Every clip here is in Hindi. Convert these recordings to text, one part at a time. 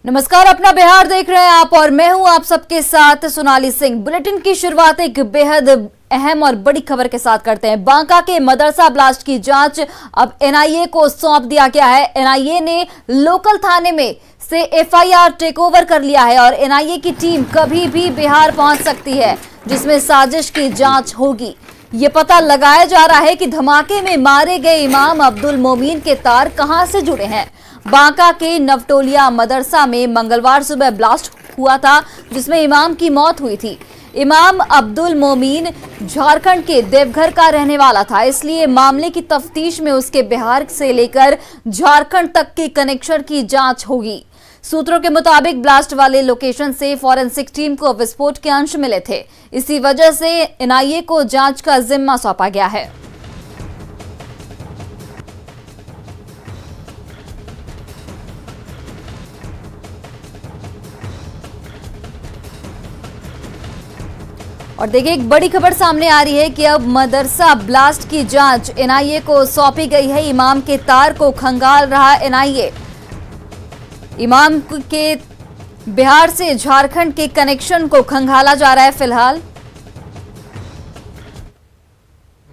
नमस्कार, अपना बिहार देख रहे हैं आप और मैं हूं आप सबके साथ सोनाली सिंह। बुलेटिन की शुरुआत एक बेहद अहम और बड़ी खबर के साथ करते हैं। बांका के मदरसा ब्लास्ट की जांच अब एनआईए को सौंप दिया गया है। एनआईए ने लोकल थाने में से एफआईआर टेक ओवर कर लिया है और एनआईए की टीम कभी भी बिहार पहुंच सकती है, जिसमें साजिश की जांच होगी। ये पता लगाया जा रहा है कि धमाके में मारे गए इमाम अब्दुल मोमीन के तार कहां से जुड़े हैं। बांका के नवटोलिया मदरसा में मंगलवार सुबह ब्लास्ट हुआ था, जिसमें इमाम की मौत हुई थी। इमाम अब्दुल मोमीन झारखंड के देवघर का रहने वाला था, इसलिए मामले की तफ्तीश में उसके बिहार से लेकर झारखंड तक के कनेक्शन की जांच होगी। सूत्रों के मुताबिक ब्लास्ट वाले लोकेशन से फॉरेंसिक टीम को विस्फोट के अंश मिले थे। इसी वजह से एनआईए को जांच का जिम्मा सौंपा गया है। और देखिए, एक बड़ी खबर सामने आ रही है कि अब मदरसा ब्लास्ट की जांच एनआईए को सौंपी गई है। इमाम के तार को खंगाल रहा एनआईए। इमाम के बिहार से झारखंड के कनेक्शन को खंगाला जा रहा है। फिलहाल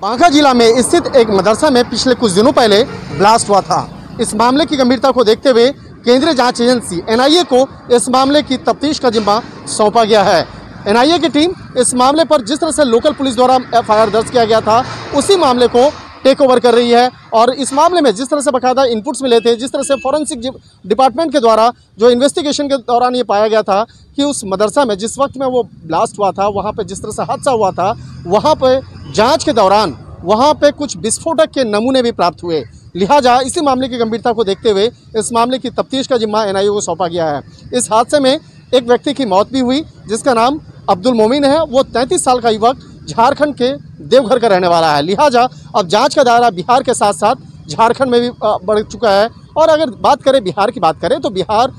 बांका जिला में स्थित एक मदरसा में पिछले कुछ दिनों पहले ब्लास्ट हुआ था। इस मामले की गंभीरता को देखते हुए केंद्रीय जांच एजेंसी एनआईए को इस मामले की तफ्तीश का जिम्मा सौंपा गया है। एनआईए की टीम इस मामले पर जिस तरह से लोकल पुलिस द्वारा एफआईआर दर्ज किया गया था, उसी मामले को टेक ओवर कर रही है। और इस मामले में जिस तरह से बाकायदा इनपुट्स मिले थे, जिस तरह से फॉरेंसिक डिपार्टमेंट के द्वारा जो इन्वेस्टिगेशन के दौरान ये पाया गया था कि उस मदरसा में जिस वक्त में वो ब्लास्ट हुआ था, वहाँ पे जिस तरह से हादसा हुआ था, वहाँ पे जांच के दौरान वहाँ पे कुछ विस्फोटक के नमूने भी प्राप्त हुए। लिहाजा इसी मामले की गंभीरता को देखते हुए इस मामले की तफ्तीश का जिम्मा एनआईए को सौंपा गया है। इस हादसे में एक व्यक्ति की मौत भी हुई, जिसका नाम अब्दुल मोमीन है। वो 33 साल का युवक झारखंड के देवघर का रहने वाला है। लिहाजा अब जांच का दायरा बिहार के साथ साथ झारखंड में भी बढ़ चुका है। और अगर बिहार की बात करें तो बिहार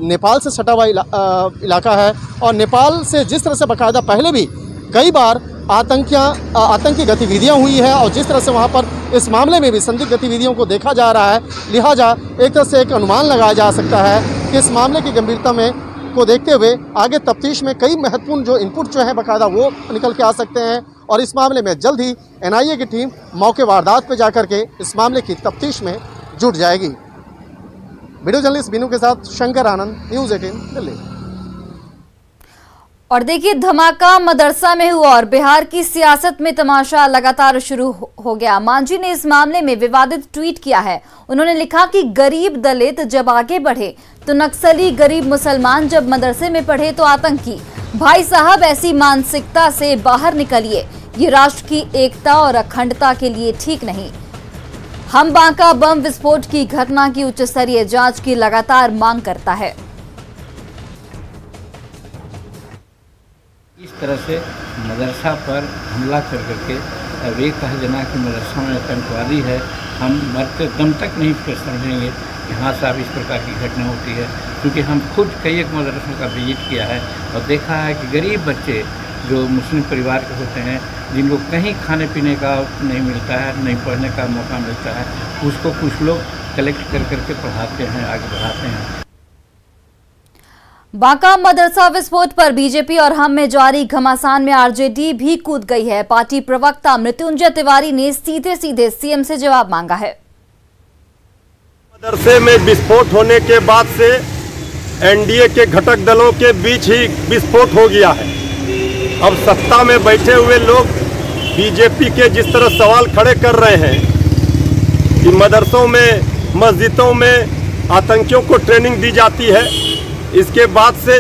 नेपाल से सटा हुआ इलाका है और नेपाल से जिस तरह से बाकायदा पहले भी कई बार आतंकी गतिविधियां हुई है और जिस तरह से वहां पर इस मामले में भी संदिग्ध गतिविधियों को देखा जा रहा है, लिहाजा एक तरह से एक अनुमान लगाया जा सकता है कि इस मामले की गंभीरता में को देखते हुए आगे तफ्तीश में कई महत्वपूर्ण जो इनपुट जो है बाकायदा वो निकल के आ सकते हैं। और इस मामले में जल्द ही एनआईए की टीम मौके वारदात पर जाकर के इस मामले की तफ्तीश में जुट जाएगी। वीडियो जर्नलिस्ट बीनू के साथ शंकर आनंद, न्यूज़ 18 दिल्ली। और देखिए, धमाका मदरसा में हुआ और बिहार की सियासत में तमाशा लगातार शुरू हो गया। मांझी ने इस मामले में विवादित ट्वीट किया है। उन्होंने लिखा कि गरीब दलित जब आगे बढ़े तो नक्सली, गरीब मुसलमान जब मदरसे में पढ़े तो आतंकी। भाई साहब, ऐसी मानसिकता से बाहर निकलिए। ये राष्ट्र की एकता और अखंडता के लिए ठीक नहीं। हम बांका बम विस्फोट की घटना की उच्च स्तरीय जांच की लगातार मांग करता है। इस तरह से मदरसा पर हमला कर करके अब एक कहा जना कि मदरसा में आतंकवादी है, हम मरते दम तक नहीं समझेंगे कि हाँ साहब इस प्रकार की घटना होती है। क्योंकि हम खुद कई एक मदरसों का विजिट किया है और देखा है कि गरीब बच्चे जो मुस्लिम परिवार के होते हैं, जिनको कहीं खाने पीने का नहीं मिलता है, नहीं पढ़ने का मौका मिलता है, उसको कुछ लोग कलेक्ट कर करके पढ़ाते हैं, आगे बढ़ाते हैं। बांका मदरसा विस्फोट पर बीजेपी और हम में जारी घमासान में आरजेडी भी कूद गई है। पार्टी प्रवक्ता मृत्युंजय तिवारी ने सीधे सीधे सीएम से जवाब मांगा है। मदरसे में विस्फोट होने के बाद से एनडीए के घटक दलों के बीच ही विस्फोट हो गया है। अब सत्ता में बैठे हुए लोग बीजेपी के जिस तरह सवाल खड़े कर रहे हैं कि मदरसों में, मस्जिदों में आतंकियों को ट्रेनिंग दी जाती है, इसके बाद से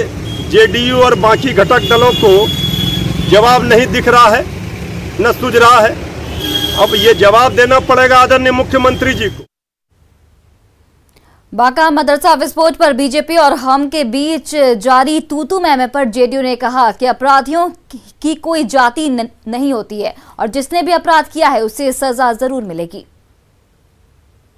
जेडीयू और बाकी घटक दलों को जवाब नहीं दिख रहा है, न सूझ रहा है। अब ये जवाब देना पड़ेगा आदरणीय मुख्यमंत्री जी को। बांका मदरसा विस्फोट पर बीजेपी और हम के बीच जारी तू-तू मैं पर जेडीयू ने कहा कि अपराधियों की कोई जाति नहीं होती है और जिसने भी अपराध किया है उसे सजा जरूर मिलेगी।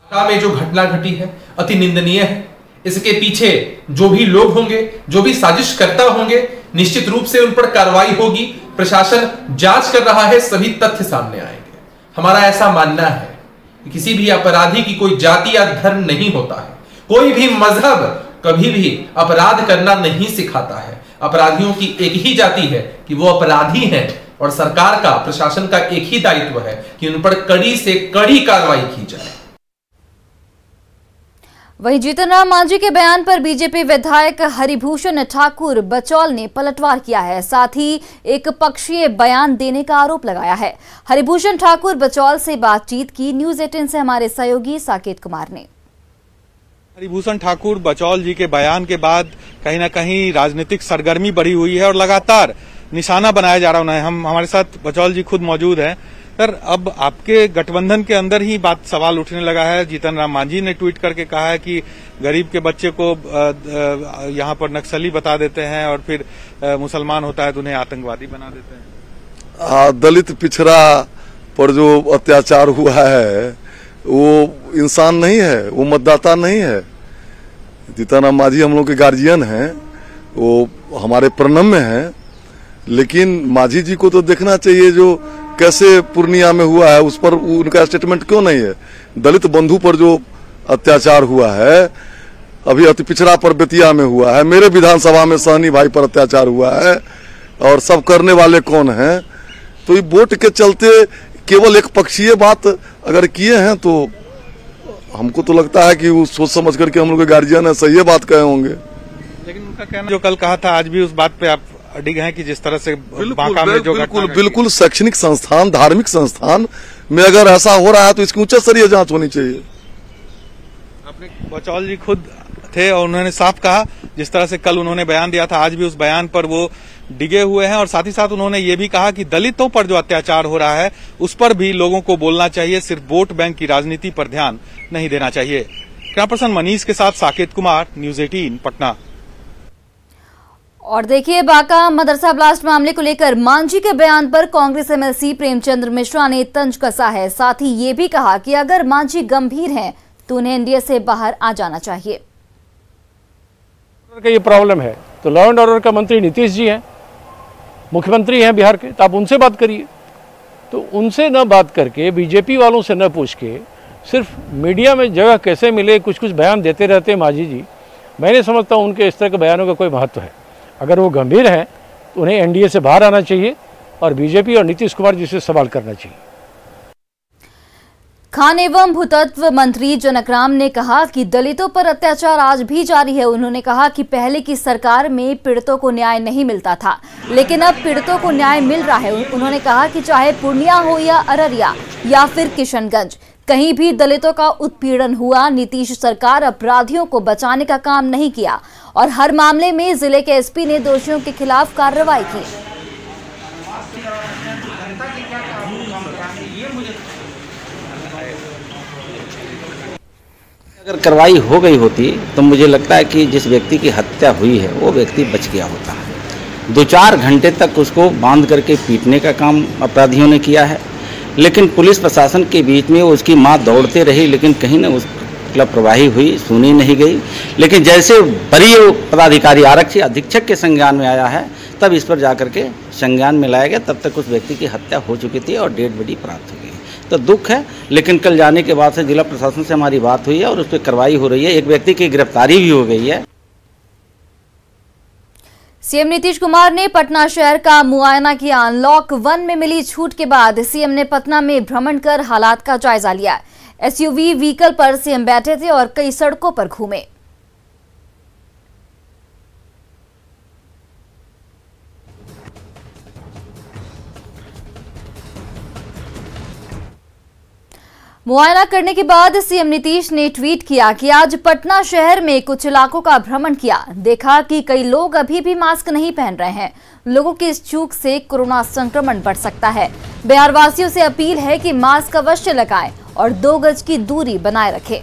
बांका में जो घटना घटी है अति निंदनीय है। इसके पीछे जो भी लोग होंगे, जो भी साजिशकर्ता होंगे, निश्चित रूप से उन पर कार्रवाई होगी। प्रशासन जांच कर रहा है, सभी तथ्य सामने आएंगे। हमारा ऐसा मानना है कि किसी भी अपराधी की कोई जाति या धर्म नहीं होता है, कोई भी मजहब कभी भी अपराध करना नहीं सिखाता है। अपराधियों की एक ही जाति है कि वो अपराधी हैं और सरकार का, प्रशासन का एक ही दायित्व है कि उन पर कड़ी से कड़ी कार्रवाई की जाए। वहीं जीतन राम मांझी के बयान पर बीजेपी विधायक हरिभूषण ठाकुर बचौल ने पलटवार किया है, साथ ही एक पक्षीय बयान देने का आरोप लगाया है। हरिभूषण ठाकुर बचौल से बातचीत की न्यूज 18 से हमारे सहयोगी साकेत कुमार ने। हरिभूषण ठाकुर बचौल जी के बयान के बाद कहीं ना कहीं राजनीतिक सरगर्मी बढ़ी हुई है और लगातार निशाना बनाया जा रहा है। हमारे साथ बचौल जी खुद मौजूद हैं। सर, अब आपके गठबंधन के अंदर ही बात सवाल उठने लगा है। जीतन राम मांझी ने ट्वीट करके कहा है कि गरीब के बच्चे को यहाँ पर नक्सली बता देते हैं और फिर मुसलमान होता है तो उन्हें आतंकवादी बना देते हैं। दलित पिछड़ा पर जो अत्याचार हुआ है वो इंसान नहीं है, वो मतदाता नहीं है। जीतन राम मांझी हम लोग के गार्जियन हैं, वो हमारे प्रणम्य हैं, लेकिन मांझी जी को तो देखना चाहिए जो कैसे पूर्णिया में हुआ है, उस पर उनका स्टेटमेंट क्यों नहीं है। दलित बंधु पर जो अत्याचार हुआ है, अभी अति पिछड़ा पर बेतिया में हुआ है, मेरे विधानसभा में सहनी भाई पर अत्याचार हुआ है, और सब करने वाले कौन हैं। तो ये वोट के चलते केवल एक पक्षीय बात अगर किए हैं तो हमको तो लगता है कि वो सोच समझ करके हम लोग के गार्जियन है सही बात कहे होंगे। लेकिन उनका कहना जो कल कहा था आज भी उस बात पे आप अडिग हैं कि जिस तरह से बांका में जो बिल्कुल शैक्षणिक संस्थान, धार्मिक संस्थान में अगर ऐसा हो रहा है तो इसकी उच्च स्तरीय जांच होनी चाहिए। अपने बचौल जी खुद थे और उन्होंने साफ कहा, जिस तरह से कल उन्होंने बयान दिया था आज भी उस बयान पर वो डिगे हुए हैं। और साथ ही साथ उन्होंने ये भी कहा कि दलितों पर जो अत्याचार हो रहा है उस पर भी लोगों को बोलना चाहिए, सिर्फ वोट बैंक की राजनीति पर ध्यान नहीं देना चाहिए। कैमरा पर्सन मनीष के साथ साकेत कुमार, न्यूज 18 पटना। और देखिए, बांका मदरसा ब्लास्ट मामले को लेकर मांझी के बयान पर कांग्रेस एमएलसी प्रेमचंद्र मिश्रा ने तंज कसा है। साथ ही ये भी कहा कि अगर मांझी गंभीर हैं तो उन्हें एनडीए से बाहर आ जाना चाहिए। ये प्रॉब्लम है तो लॉ एंड ऑर्डर का मंत्री नीतीश जी हैं, मुख्यमंत्री हैं बिहार के, तो आप उनसे बात करिए। तो उनसे न बात करके, बीजेपी वालों से न पूछ के सिर्फ मीडिया में जगह कैसे मिले कुछ कुछ बयान देते रहते हैं मांझी जी। मैं नहीं समझता उनके इस तरह के बयानों का कोई महत्व है। अगर वो गंभीर हैं तो उन्हें एनडीए से बाहर आना चाहिए और बीजेपी और नीतीश कुमार जी से सवाल करना चाहिए। खान एवं भूतत्व मंत्री जनकराम ने कहा कि दलितों पर अत्याचार आज भी जारी है। उन्होंने कहा कि पहले की सरकार में पीड़ितों को न्याय नहीं मिलता था, लेकिन अब पीड़ितों को न्याय मिल रहा है। उन्होंने कहा कि चाहे पूर्णिया हो या अररिया या फिर किशनगंज, कहीं भी दलितों का उत्पीड़न हुआ, नीतीश सरकार अपराधियों को बचाने का काम नहीं किया और हर मामले में जिले के एसपी ने दोषियों के खिलाफ कार्रवाई की। अगर कार्रवाई हो गई होती तो मुझे लगता है कि जिस व्यक्ति की हत्या हुई है वो व्यक्ति बच गया होता है। 2-4 घंटे तक उसको बांध करके पीटने का काम अपराधियों ने किया है, लेकिन पुलिस प्रशासन के बीच में उसकी मां दौड़ते रही, लेकिन कहीं ना उस लापरवाही हुई, सुनी नहीं गई। लेकिन जैसे वरीय पदाधिकारी आरक्षी अधीक्षक के संज्ञान में आया है तब इस पर जाकर के संज्ञान में लाया गया। तब तक उस व्यक्ति की हत्या हो चुकी थी और डेड बॉडी प्राप्त हो गई। तो दुख है, लेकिन कल जाने के बाद से जिला प्रशासन से हमारी बात हुई है और उस पर कार्रवाई हो रही है। एक व्यक्ति की गिरफ्तारी भी हो गई है। सीएम नीतीश कुमार ने पटना शहर का मुआयना किया। अनलॉक 1 में मिली छूट के बाद सीएम ने पटना में भ्रमण कर हालात का जायजा लिया। एसयूवी व्हीकल पर सीएम बैठे थे और कई सड़कों पर घूमे। मुआयना करने के बाद सीएम नीतीश ने ट्वीट किया कि आज पटना शहर में कुछ इलाकों का भ्रमण किया, देखा कि कई लोग अभी भी मास्क नहीं पहन रहे हैं। लोगों की इस चूक से कोरोना संक्रमण बढ़ सकता है। बिहार वासियों से अपील है कि मास्क अवश्य लगाएं और 2 गज की दूरी बनाए रखें।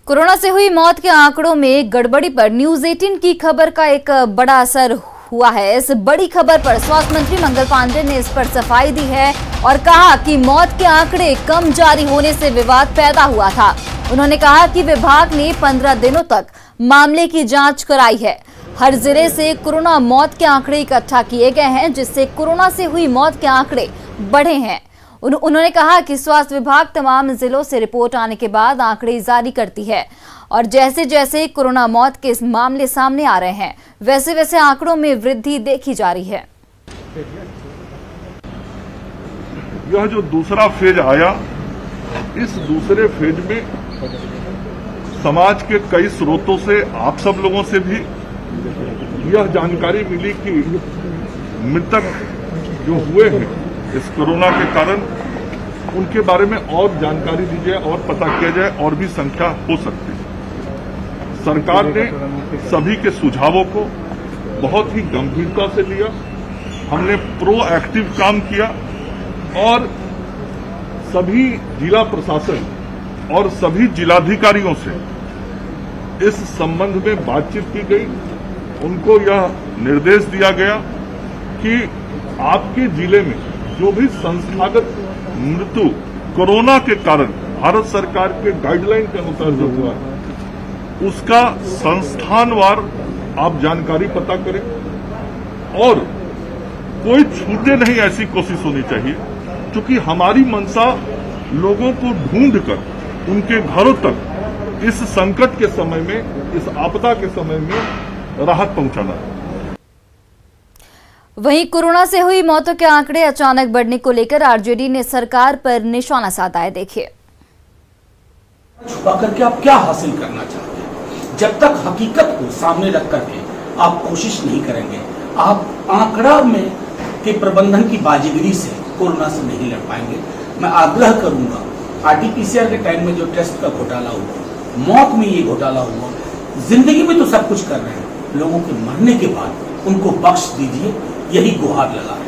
कोरोना से हुई मौत के आंकड़ों में गड़बड़ी पर न्यूज 18 की खबर का एक बड़ा असर हुआ है। इस बड़ी खबर पर स्वास्थ्य मंत्री मंगल पांडे ने इस पर सफाई दी है और कहा कि मौत के आंकड़े कम जारी होने से विवाद पैदा हुआ था। उन्होंने कहा कि विभाग ने 15 दिनों तक मामले की जांच कराई है। हर जिले से कोरोना मौत के आंकड़े इकट्ठा किए गए हैं, जिससे कोरोना से हुई मौत के आंकड़े बढ़े हैं। उन्होंने कहा कि स्वास्थ्य विभाग तमाम जिलों से रिपोर्ट आने के बाद आंकड़े जारी करती है और जैसे जैसे कोरोना मौत के मामले सामने आ रहे हैं वैसे वैसे आंकड़ों में वृद्धि देखी जा रही है। यह जो दूसरा फेज आया, इस दूसरे फेज में समाज के कई स्रोतों से, आप सब लोगों से भी यह जानकारी मिली कि मृतक जो हुए हैं इस कोरोना के कारण, उनके बारे में और जानकारी दी जाए और पता किया जाए, और भी संख्या हो सकती है। सरकार ने सभी के सुझावों को बहुत ही गंभीरता से लिया। हमने प्रोएक्टिव काम किया और सभी जिला प्रशासन और सभी जिलाधिकारियों से इस संबंध में बातचीत की गई। उनको यह निर्देश दिया गया कि आपके जिले में जो भी संस्थागत मृत्यु कोरोना के कारण भारत सरकार के गाइडलाइन के अनुसार जो हुआ है, उसका संस्थानवार आप जानकारी पता करें और कोई छूटे नहीं, ऐसी कोशिश होनी चाहिए। क्योंकि हमारी मंशा लोगों को ढूंढकर उनके घरों तक इस संकट के समय में, इस आपदा के समय में राहत पहुंचाना है। वहीं कोरोना से हुई मौतों के आंकड़े अचानक बढ़ने को लेकर आरजेडी ने सरकार पर निशाना साधा है। देखिए, छुपा करके आप क्या हासिल करना चाहते हैं? जब तक हकीकत को सामने रख करके आप कोशिश नहीं करेंगे, आप आंकड़ा में के प्रबंधन की बाजीगरी से कोरोना से नहीं लड़ पाएंगे। मैं आग्रह करूंगा, आरटीपीसीआर के टाइम में जो टेस्ट का घोटाला हुआ, मौत में ये घोटाला हुआ, जिंदगी में तो सब कुछ कर रहे हैं, लोगों के मरने के बाद उनको बख्श दीजिए, यही गुहार लगा है।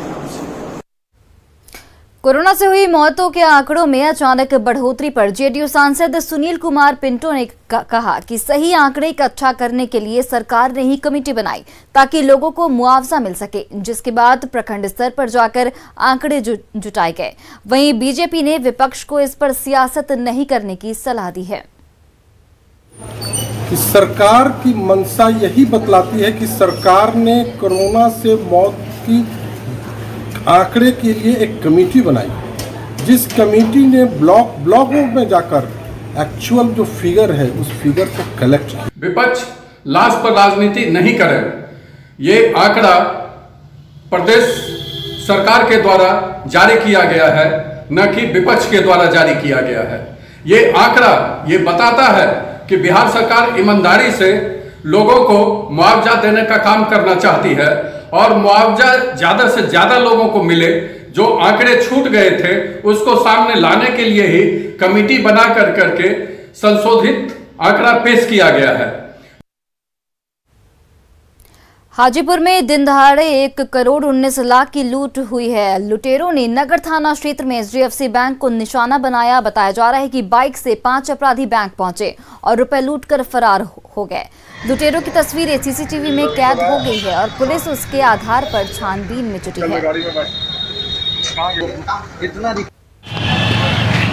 कोरोना से हुई मौतों के आंकड़ों में अचानक बढ़ोतरी पर जेडीयू सांसद सुनील कुमार पिंटो ने कहा कि सही आंकड़े इकट्ठा करने के लिए सरकार ने ही कमेटी बनाई ताकि लोगों को मुआवजा मिल सके, जिसके बाद प्रखंड स्तर पर जाकर आंकड़े जुटाए गए। वहीं बीजेपी ने विपक्ष को इस पर सियासत नहीं करने की सलाह दी है। कि सरकार की मंशा यही बतलाती है कि सरकार ने कोरोना से मौत की आंकड़े के लिए एक कमेटी बनाई, जिस कमेटी ने ब्लॉकों में जाकर एक्चुअल जो फिगर है उस फिगर को कलेक्ट किया। विपक्ष लाश पर राजनीति नहीं करे। ये आंकड़ा प्रदेश सरकार के द्वारा जारी किया गया है, न कि विपक्ष के द्वारा जारी किया गया है। ये आंकड़ा ये बताता है कि बिहार सरकार ईमानदारी से लोगों को मुआवजा देने का काम करना चाहती है और मुआवजा ज्यादा से ज्यादा लोगों को मिले। जो आंकड़े छूट गए थे उसको सामने लाने के लिए ही कमेटी बना करके संशोधित आंकड़ा पेश किया गया है। हाजीपुर में दिन दहाड़े 1 करोड़ 19 लाख की लूट हुई है। लुटेरों ने नगर थाना क्षेत्र में एचडीएफसी बैंक को निशाना बनाया। बताया जा रहा है कि बाइक से 5 अपराधी बैंक पहुंचे और रुपए लूटकर फरार हो गए। लुटेरों की तस्वीरें सीसीटीवी में कैद हो गई है और पुलिस उसके आधार पर छानबीन में जुटी है।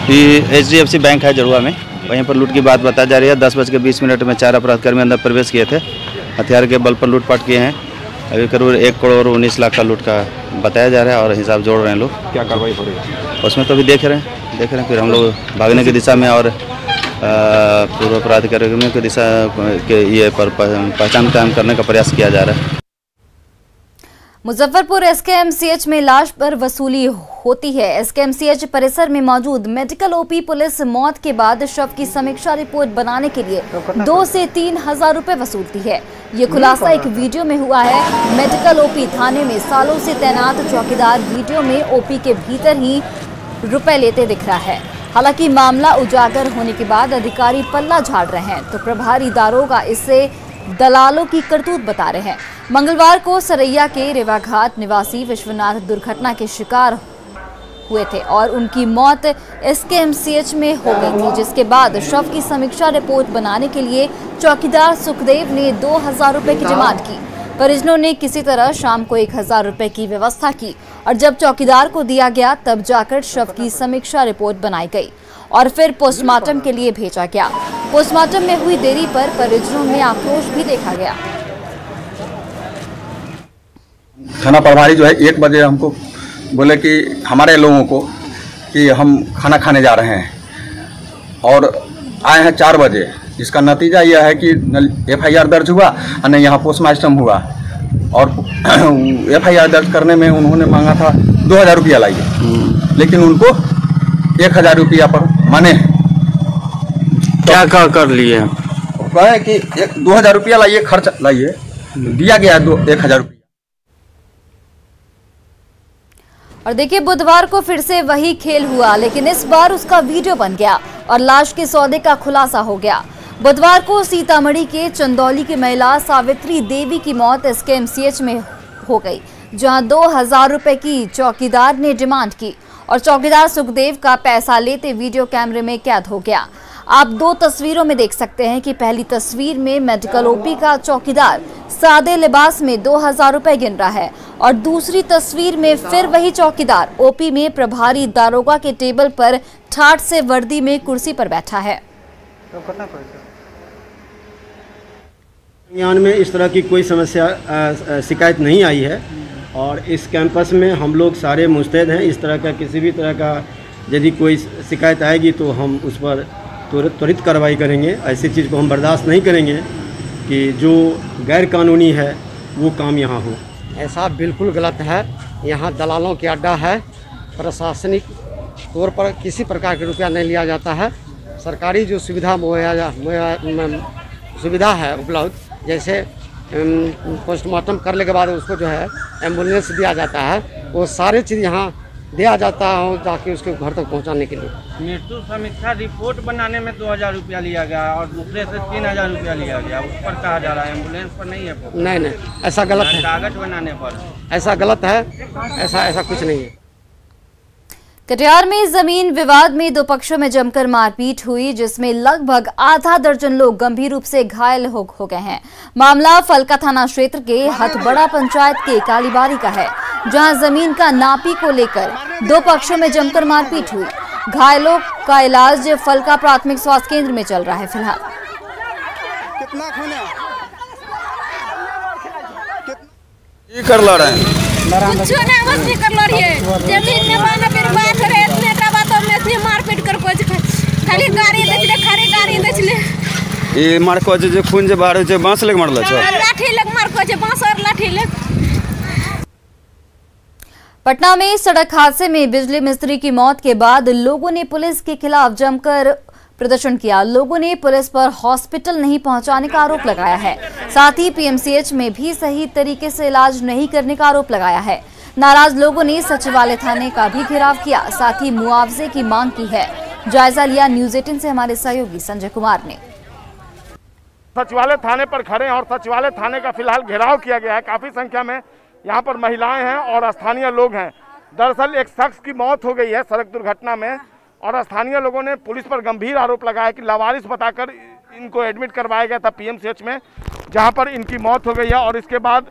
ये एचडीएफसी बैंक है जड़ुआ में, वहीं पर लूट की बात बताई जा रही है। 10:20 में 4 अपराधकर्मी अंदर प्रवेश किए थे, हथियार के बल पर लूटपाट किए हैं। अभी करीब 1 करोड़ 19 लाख का लूट का बताया जा रहा है और हिसाब जोड़ रहे हैं लोग। क्या कार्रवाई हो रही है उसमें तो अभी देख रहे हैं। फिर हम लोग भागने की दिशा में और पूर्व अपराधकर्मियों की दिशा के ये पर पहचान कायम करने का प्रयास किया जा रहा है। मुजफ्फरपुर एसकेएमसीएच में लाश पर वसूली होती है। एसकेएमसीएच परिसर में मौजूद मेडिकल ओपी पुलिस मौत के बाद शव की समीक्षा रिपोर्ट बनाने के लिए 2 से 3 हजार रुपए वसूलती है। ये खुलासा एक वीडियो में हुआ है। मेडिकल ओपी थाने में सालों से तैनात चौकीदार वीडियो में ओपी के भीतर ही रुपए लेते दिख रहा है। हालांकि मामला उजागर होने के बाद अधिकारी पल्ला झाड़ रहे हैं तो प्रभारी दारोगा इससे दलालों की करतूत बता रहे हैं। मंगलवार को सरैया के रेवाघाट निवासी विश्वनाथ दुर्घटना के शिकार हुए थे और उनकी मौत एसकेएमसीएच में हो गई थी, जिसके बाद शव की समीक्षा रिपोर्ट बनाने के लिए चौकीदार सुखदेव ने 2000 रुपए की जमात की। परिजनों ने किसी तरह शाम को 1000 रुपए की व्यवस्था की और जब चौकीदार को दिया गया तब जाकर शव की समीक्षा रिपोर्ट बनाई गई और फिर पोस्टमार्टम के लिए भेजा गया। पोस्टमार्टम में हुई देरी पर परिजनों में आक्रोश भी देखा गया। थाना प्रभारी जो है 1 बजे हमको बोले कि हमारे लोगों को कि हम खाना खाने जा रहे हैं और आए हैं 4 बजे। इसका नतीजा यह है कि FIR दर्ज हुआ और नहीं यहाँ पोस्टमार्टम हुआ और FIR दर्ज करने में उन्होंने मांगा था 2000 रुपया लाइए, लेकिन उनको 1000 रुपया पर माने। क्या कर लिए? कहे कि 2000 रुपया लाइए, खर्च लाइए, दिया गया 1000 रुपया। और देखिए, बुधवार को फिर से वही खेल हुआ, लेकिन इस बार उसका वीडियो बन गया और लाश के सौदे का खुलासा हो गया। बुधवार को सीतामढ़ी के चंदौली की महिला सावित्री देवी की मौत SKMCH में हो गई, जहां 2000 रुपए की चौकीदार ने डिमांड की और चौकीदार सुखदेव का पैसा लेते वीडियो कैमरे में कैद हो गया। आप 2 तस्वीरों में देख सकते हैं कि पहली तस्वीर में मेडिकल OP का चौकीदार सादे लिबास में 2000 रुपए गिन रहा है और दूसरी तस्वीर में फिर वही चौकीदार OP में प्रभारी दारोगा के टेबल पर ठाठ से वर्दी में कुर्सी पर बैठा है। यान में इस तरह की कोई समस्या शिकायत नहीं आई है और इस कैंपस में हम लोग सारे मुस्तैद हैं। इस तरह का किसी भी तरह का यदि कोई शिकायत आएगी तो हम उस पर त्वरित कार्रवाई करेंगे। ऐसी चीज़ को हम बर्दाश्त नहीं करेंगे कि जो गैर कानूनी है वो काम यहाँ हो। ऐसा बिल्कुल गलत है। यहाँ दलालों की अड्डा है। प्रशासनिक तौर पर किसी प्रकार के रुपया नहीं लिया जाता है। सरकारी जो सुविधा है उपलब्ध, जैसे पोस्टमार्टम करने के बाद उसको जो है एम्बुलेंस दिया जाता है, वो सारे चीज़ यहाँ दिया जाता है ताकि उसके घर तक पहुँचाने के लिए। मृत्यु समीक्षा रिपोर्ट बनाने में 2000 रुपया लिया गया और दूसरे से 3000 रुपया लिया गया। उस पर कहा जा रहा है एम्बुलेंस पर नहीं है। नहीं, ऐसा गलत है। कागज बनाने पर ऐसा गलत है। ऐसा कुछ नहीं है। कटिहार में जमीन विवाद में 2 पक्षों में जमकर मारपीट हुई, जिसमें लगभग आधा दर्जन लोग गंभीर रूप से घायल हो गए हैं। मामला फलका थाना क्षेत्र के हथबड़ा पंचायत के कालीबारी का है, जहां जमीन का नापी को लेकर 2 पक्षों में जमकर मारपीट हुई। घायलों का इलाज फलका प्राथमिक स्वास्थ्य केंद्र में चल रहा है। फिलहाल कितना कर ला रहे हैं कुछ ना बस नहीं कर लो रे जमीन में माना फिर बात रे इतने का बातों में से मारपीट कर को खाली गाड़ी देचले खाली गाड़ी देचले ये मार को जे खून जे बाहर जे बांस लग मारला छ लाठी लग मार को जे बांस और लाठी लग। पटना में सड़क हादसे में बिजली मिस्त्री की मौत के बाद लोगों ने पुलिस के खिलाफ जमकर प्रदर्शन किया। लोगों ने पुलिस पर हॉस्पिटल नहीं पहुंचाने का आरोप लगाया है। साथ ही PMCH में भी सही तरीके से इलाज नहीं करने का आरोप लगाया है। नाराज लोगों ने सचिवालय थाने का भी घेराव किया, साथ ही मुआवजे की मांग की है। जायजा लिया न्यूज़ 18 से हमारे सहयोगी संजय कुमार ने। सचिवालय थाने पर खड़े और सचिवालय थाने का फिलहाल घेराव किया गया है। काफी संख्या में यहाँ पर महिलाएं हैं और स्थानीय लोग हैं। दरअसल एक शख्स की मौत हो गई है सड़क दुर्घटना में और स्थानीय लोगों ने पुलिस पर गंभीर आरोप लगाया कि लावारिस बताकर इनको एडमिट करवाया गया था PMCH में, जहां पर इनकी मौत हो गई है। और इसके बाद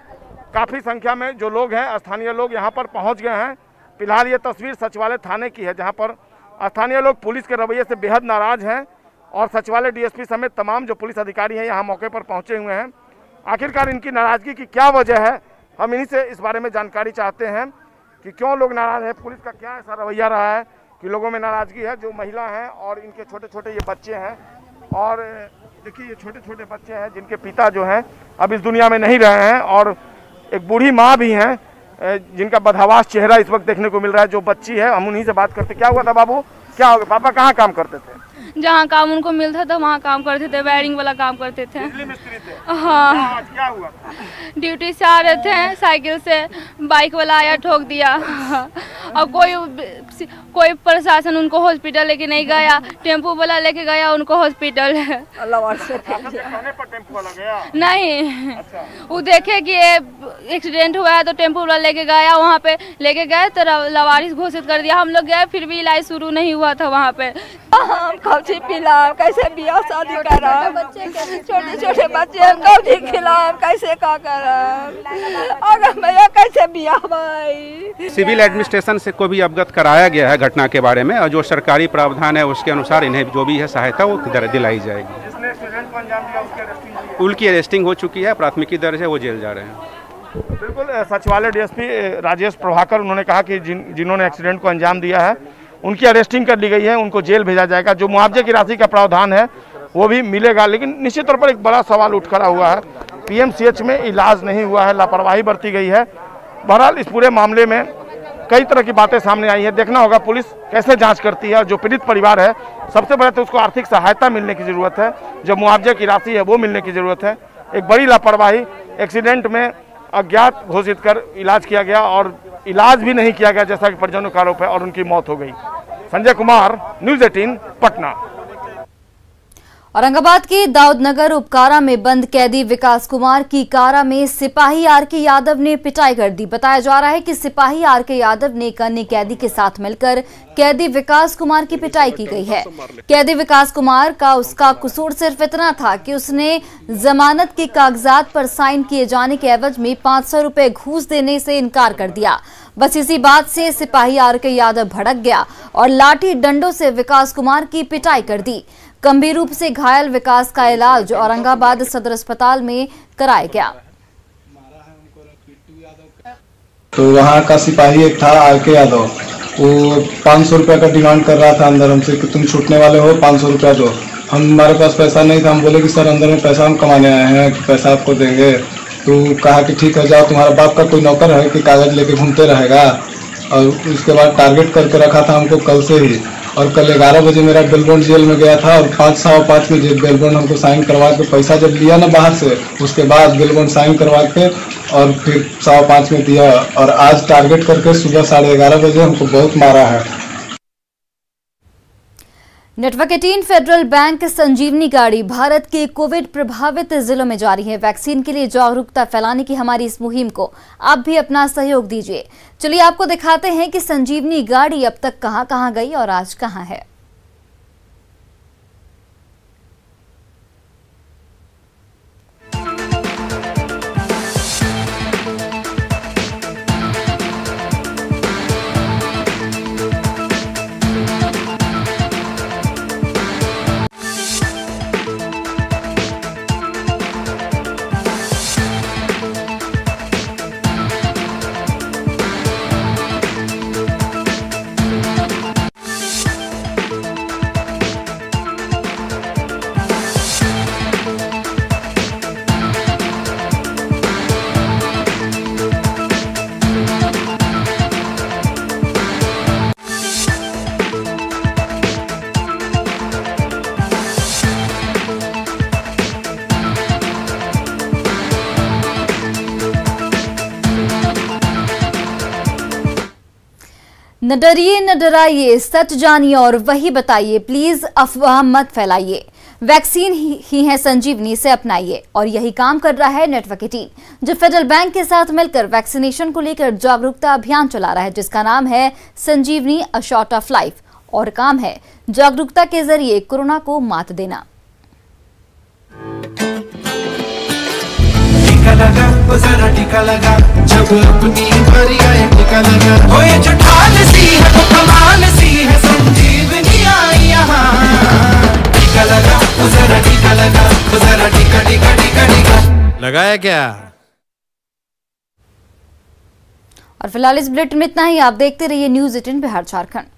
काफ़ी संख्या में जो लोग हैं स्थानीय लोग यहां पर पहुंच गए हैं। फिलहाल ये तस्वीर सचिवालय थाने की है, जहां पर स्थानीय लोग पुलिस के रवैये से बेहद नाराज हैं और सचिवालय DSP समेत तमाम जो पुलिस अधिकारी हैं यहाँ मौके पर पहुँचे हुए हैं। आखिरकार इनकी नाराज़गी की क्या वजह है, हम इन्हीं से इस बारे में जानकारी चाहते हैं कि क्यों लोग नाराज़ हैं, पुलिस का क्या ऐसा रवैया रहा है कि लोगों में नाराज़गी है। जो महिला हैं और इनके छोटे छोटे ये बच्चे हैं और देखिए ये छोटे छोटे बच्चे हैं जिनके पिता जो हैं अब इस दुनिया में नहीं रहे हैं और एक बूढ़ी माँ भी हैं जिनका बदहवास चेहरा इस वक्त देखने को मिल रहा है। जो बच्ची है हम उन्हीं से बात करते। क्या हुआ था बाबू, क्या हो गया? पापा कहाँ काम करते थे? जहाँ काम उनको मिलता था वहाँ काम करते थे, वायरिंग वाला काम करते थे। बिजली मिस्त्री थे? हाँ। क्या हुआ? ड्यूटी से आ रहे थे, साइकिल से बाइक वाला आया ठोक दिया और कोई प्रशासन उनको हॉस्पिटल लेके नहीं गया। टेम्पो वाला लेके गया उनको हॉस्पिटल। नहीं, वो देखे कि एक्सीडेंट हुआ है तो टेम्पो वाला लेके गया, वहाँ पे लेके गए तो लावारिस घोषित कर दिया। हम लोग गए फिर भी इलाज शुरू नहीं हुआ था वहाँ पे। कौची पिलाओ, कैसे बियाह शादी कराओ, छोटे छोटे बच्चे हैं, कौची खिलाओ, कैसे का कराओ, अगर मैं कैसे बियाह भाई। सिविल एडमिनिस्ट्रेशन से को भी अवगत कराया गया है घटना के बारे में, और जो सरकारी प्रावधान है उसके अनुसार इन्हें जो भी है सहायता वो दिलाई जाएगी। उनकी अरेस्टिंग हो चुकी है, प्राथमिकी दर्ज है, वो जेल जा रहे हैं। बिल्कुल, सचिवालय डीएसपी राजेश प्रभाकर उन्होंने कहा कि जिन्होंने एक्सीडेंट को अंजाम दिया है उनकी अरेस्टिंग कर ली गई है, उनको जेल भेजा जाएगा। जो मुआवजे की राशि का प्रावधान है वो भी मिलेगा, लेकिन निश्चित तौर पर एक बड़ा सवाल उठ खड़ा हुआ है। पीएमसीएच में इलाज नहीं हुआ है, लापरवाही बरती गई है। बहरहाल इस पूरे मामले में कई तरह की बातें सामने आई है, देखना होगा पुलिस कैसे जांच करती है। और जो पीड़ित परिवार है सबसे पहले तो उसको आर्थिक सहायता मिलने की ज़रूरत है, जो मुआवजे की राशि है वो मिलने की ज़रूरत है। एक बड़ी लापरवाही, एक्सीडेंट में अज्ञात घोषित कर इलाज किया गया और इलाज भी नहीं किया गया जैसा कि परिजनों का आरोप है, और उनकी मौत हो गई। संजय कुमार, न्यूज़ 18 पटना। औरंगाबाद के दाऊदनगर उपकारा में बंद कैदी विकास कुमार की कारा में सिपाही आर.के. यादव ने पिटाई कर दी। बताया जा रहा है कि सिपाही आर.के. यादव ने एक अन्य कैदी के साथ मिलकर कैदी विकास कुमार की पिटाई की गई है। कैदी विकास कुमार का उसका कसूर सिर्फ इतना था कि उसने जमानत के कागजात पर साइन किए जाने के एवज में 500 रुपए घूस देने से इनकार कर दिया। बस इसी बात से सिपाही आर.के. यादव भड़क गया और लाठी डंडों से विकास कुमार की पिटाई कर दी। गंभीर रूप से घायल विकास का इलाज औरंगाबाद सदर अस्पताल में कराया गया। तो वहाँ का सिपाही एक था आर.के. यादव, वो 500 रुपया का डिमांड कर रहा था अंदर हमसे कि तुम छूटने वाले हो, 500 रुपया दो। हमारे पास पैसा नहीं था, हम बोले कि सर अंदर में पैसा हम कमाने आए हैं, पैसा आपको देंगे। तो कहा कि ठीक है जाओ, तुम्हारा बाप का कोई नौकर है कि कागज लेके घूमते रहेगा। और उसके बाद टारगेट करके रखा था हमको कल से ही, और कल 11 बजे मेरा बेलबोंड जेल में गया था और 5:15 में बेलबोंड हमको साइन करवा के पैसा जब लिया ना बाहर से, उसके बाद बेलबोंड साइन करवा के और फिर 5:15 में दिया। और आज टारगेट करके सुबह 11:30 बजे हमको बहुत मारा है। नेटवर्क 18 फेडरल बैंक संजीवनी गाड़ी भारत के कोविड प्रभावित जिलों में जारी है। वैक्सीन के लिए जागरूकता फैलाने की हमारी इस मुहिम को आप भी अपना सहयोग दीजिए। चलिए आपको दिखाते हैं कि संजीवनी गाड़ी अब तक कहां-कहां गई और आज कहां है। न डरिए न डराइए, सच जानिए और वही बताइए, प्लीज अफवाह मत फैलाइए। वैक्सीन ही है संजीवनी से अपनाइए। और यही काम कर रहा है नेटवर्क 18, जो फेडरल बैंक के साथ मिलकर वैक्सीनेशन को लेकर जागरूकता अभियान चला रहा है, जिसका नाम है संजीवनी अ शॉट ऑफ लाइफ। और काम है जागरूकता के जरिए कोरोना को मात देना। टीका लगा, वो जरा टीका लगा, जब अपनी बारी आए टीका लगा। हो ये जो ढाल सी है वो कमाल सी है, संजीवनी आई यहाँ। टीका लगा, वो जरा टीका लगा, वो जरा टीका टीका टीका टीका लगाया क्या। और फिलहाल इस बुलेटिन में इतना ही। आप देखते रहिए न्यूज़ 18 बिहार झारखंड।